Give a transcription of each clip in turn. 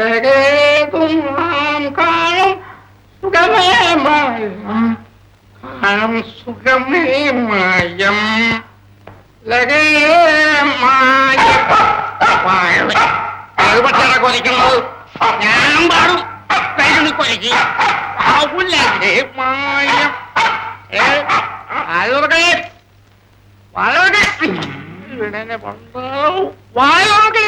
ഏതും നാം കാണും സുഖമേ മായം, കാണും സുഖമേ മായം, ലകേ മായം. പച്ചറ കൊലിക്കുന്നത് ഞാനും പാടും, കൈകളി കൊലിക്കുക മായം. വായോർക്കാം.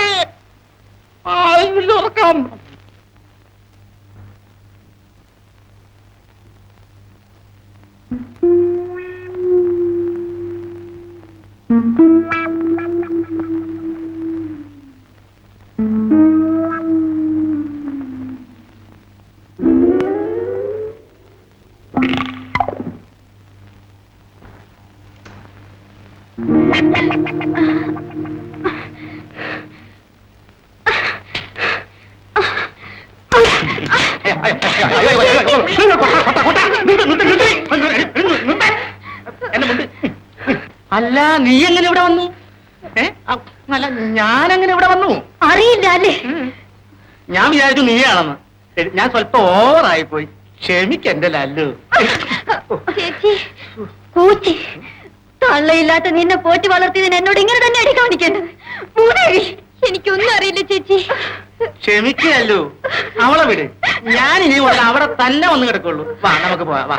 അല്ല, നീ എങ്ങനെ ഇവിടെ വന്നു? അല്ല, ഞാനെങ്ങനെ ഇവിടെ വന്നു അറിയില്ല അല്ലേ? ഞാൻ വിചാരിച്ചു നീയാണെന്ന്. ഞാൻ സ്വല്പം ഓവറായി പോയി, ക്ഷമിക്കെന്റെ ലല്ലു. ചേച്ചി, കൂച്ചി തള്ളയില്ലാത്ത നിന്നെ പോറ്റി വളർത്തിയതിന് എന്നോട് ഇങ്ങനെ തന്നെ അടി കാണിക്കേണ്ടത്. എനിക്കൊന്നും അറിയില്ല ചേച്ചി. ക്ഷമിക്കല്ലോ, അവളെ വിട്. ഞാനിനി അവിടെ തന്നെ വന്ന് കിടക്കുള്ളൂ. വാ, നമുക്ക് പോവാം. വാ,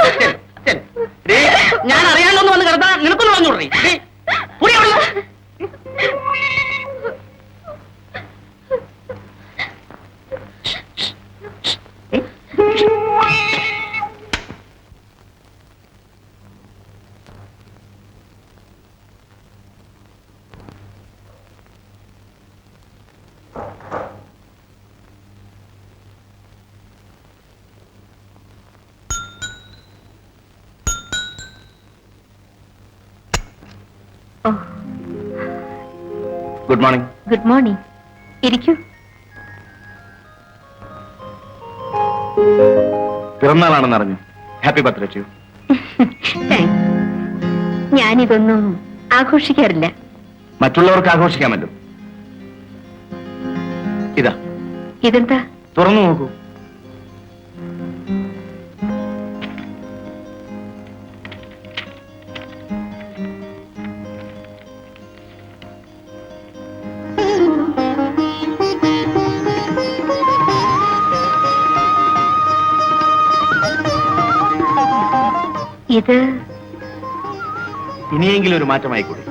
ഞാൻ അറിയാണ്ടൊന്ന് വന്ന് കിടന്നാ നിനക്കൊന്ന് പറഞ്ഞോടേ. Good morning. Good morning. ഇരിക്കൂ. പിറന്നാളാണെന്ന് അറിഞ്ഞു. Happy birthday to you. ഞാനിതൊന്നും ആഘോഷിക്കാറില്ല. മറ്റുള്ളവർക്ക് ആഘോഷിക്കാമല്ലോ. ഇതാ. ഇതെന്താ? തുറന്നു നോക്കൂ. ഇത് ഇനിയെങ്കിലും ഒരു മാറ്റമായിക്കൂടെ?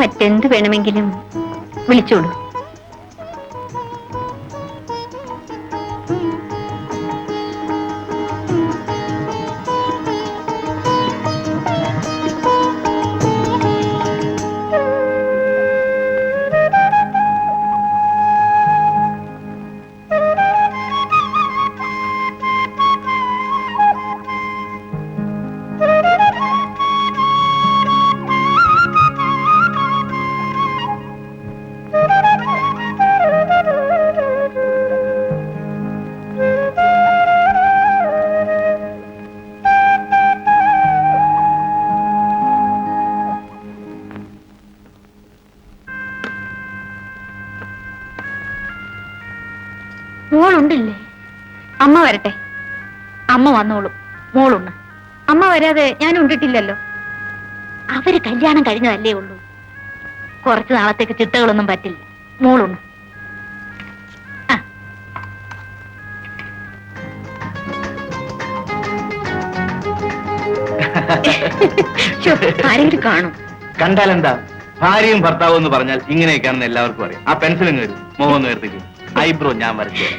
മറ്റെന്ത് വേണമെങ്കിലും വിളിച്ചോളൂ. മോളുണ്ടില്ലേ? അമ്മ വരട്ടെ. അമ്മ വന്നോളും. മോളുണ്ട്. അമ്മ വരാതെ ഞാൻ ഉണ്ടിട്ടില്ലല്ലോ. അവര് കല്യാണം കഴിഞ്ഞതല്ലേ ഉള്ളൂ. കുറച്ചു നാളത്തേക്ക് ചിട്ടകളൊന്നും പറ്റില്ല. മോളുണ്ട്. ആരെങ്കിലും കാണും. കണ്ടാലെന്താ, ഭാര്യയും ഭർത്താവും എന്ന് പറഞ്ഞാൽ ഇങ്ങനെയൊക്കെയാണെന്ന് എല്ലാവർക്കും അറിയാം. ആ പെൻസിലും വരും, മുഖം നേർത്തിക്കും, ഐബ്രോ ഞാൻ വരച്ചു.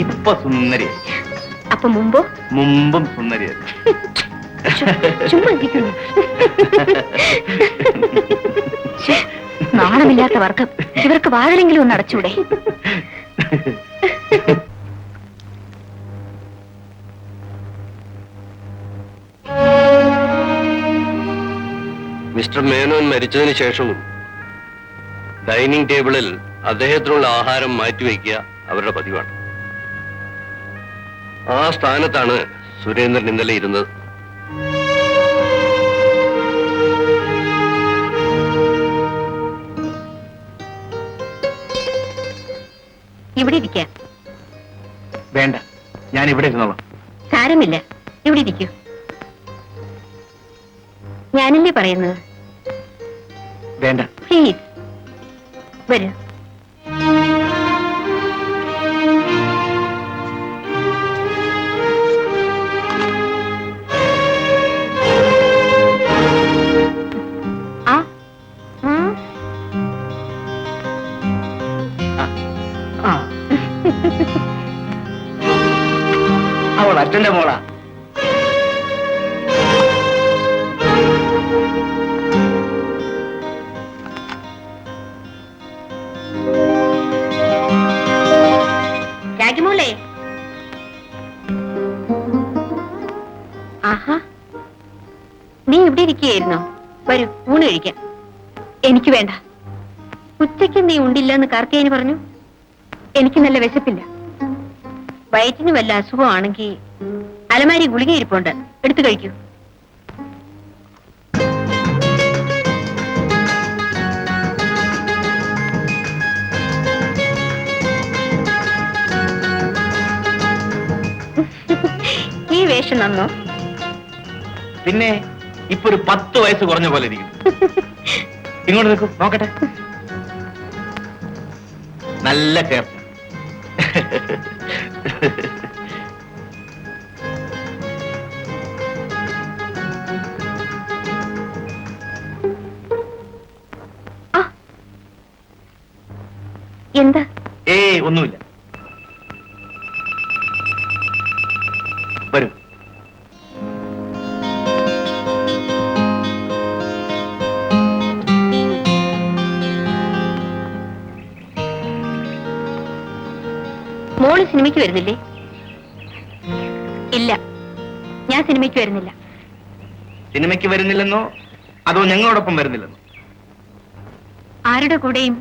ഇപ്പൊ സുന്ദരിയായി. അപ്പൊ മുമ്പോ? മുമ്പും സുന്ദരിയായി. ചുമ്മാ ഇരിക്കുന്നു. ശ്ശേ, നാണമില്ലാത്ത വർഗം. ഇവർക്ക് വാതിലെങ്കിലും ഒന്ന് അടച്ചൂടെ? മിസ്റ്റർ മേനോൻ മരിച്ചതിന് ശേഷവും ഡൈനിങ് ടേബിളിൽ അദ്ദേഹത്തിനുള്ള ആഹാരം മാറ്റിവെക്കുക അവരുടെ പതിവാണ്. ആ സ്ഥാനത്താണ് സുരേന്ദ്രൻ ഇന്നലെ ഇരുന്നത്. ഇവിടെ ഇരിക്കാം. വേണ്ട, ഞാൻ ഇവിടെ ഇരുന്നോളാം. സാരമില്ല, ഇവിടെ ഇരിക്കൂ. ഞാനല്ലേ പറയുന്നത്. വേണ്ട. പ്ലീസ് വരൂ. ആ അവൾ അച്ഛന്റെ മോളാ. രാഗിമോളെ. ആഹാ, നീ ഇവിടെ ഇരിക്കുകയായിരുന്നോ? വരൂ, ഊണ് കഴിക്കാം. എനിക്ക് വേണ്ട. ഉച്ചയ്ക്ക് നീ ഉണ്ടില്ലെന്ന് കാർത്തിയാനി പറഞ്ഞു. എനിക്ക് നല്ല വിശപ്പില്ല. വയറ്റിന് വല്ല അസുഖമാണെങ്കിൽ അലമാരി ഗുളിക ഇരിപ്പുണ്ട്, എടുത്തു കഴിക്കൂ. ഈ വേഷം നന്നോ? പിന്നെ ഇപ്പൊ ഒരു 10 വയസ്സ് കുറഞ്ഞ പോലെ ഇരിക്കും. ഇങ്ങോട്ട് നിൽക്കും, നോക്കട്ടെ. നല്ല ചേർച്ച. എന്താ? ഒന്നുമില്ല. വരൂ. മോള് സിനിമയ്ക്ക് വരുന്നില്ലേ? ഇല്ല, ഞാൻ സിനിമയ്ക്ക് വരുന്നില്ല. സിനിമയ്ക്ക് വരുന്നില്ലെന്നോ അതോ ഞങ്ങളോടൊപ്പം വരുന്നില്ലെന്നോ? ആരുടെ കൂടെയും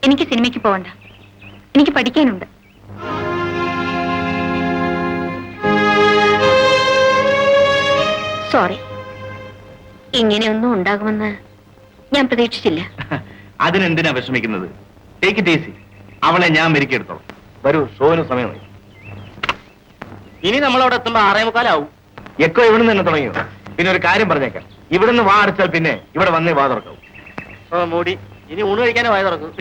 എനിക്ക് സിനിമയ്ക്ക് പോകണ്ട. എനിക്ക് പഠിക്കാനുണ്ട്. സോറി, ഇങ്ങനെയൊന്നും ഉണ്ടാകുമെന്ന് ഞാൻ പ്രതീക്ഷിച്ചില്ല. അതിനെന്തിനാ വിഷമിക്കുന്നത്? Take it easy. അവളെ ഞാൻ മെരുക്കിയെടുത്തോളാം. വരൂ, ഷോന് സമയമായി. ഇനി നമ്മളവിടെ എത്തുമ്പോ 6:45 എക്കോ ഇവിടുന്ന് തന്നെ തുടങ്ങിയോ? പിന്നെ ഒരു കാര്യം പറഞ്ഞേക്കാം, ഇവിടുന്ന് വാ അടച്ചാൽ പിന്നെ ഇവിടെ വന്നേ വാ തുറക്കാവും. മൂടി, ഇനി ഊണ് കഴിക്കാനേ വായ തുറക്കും.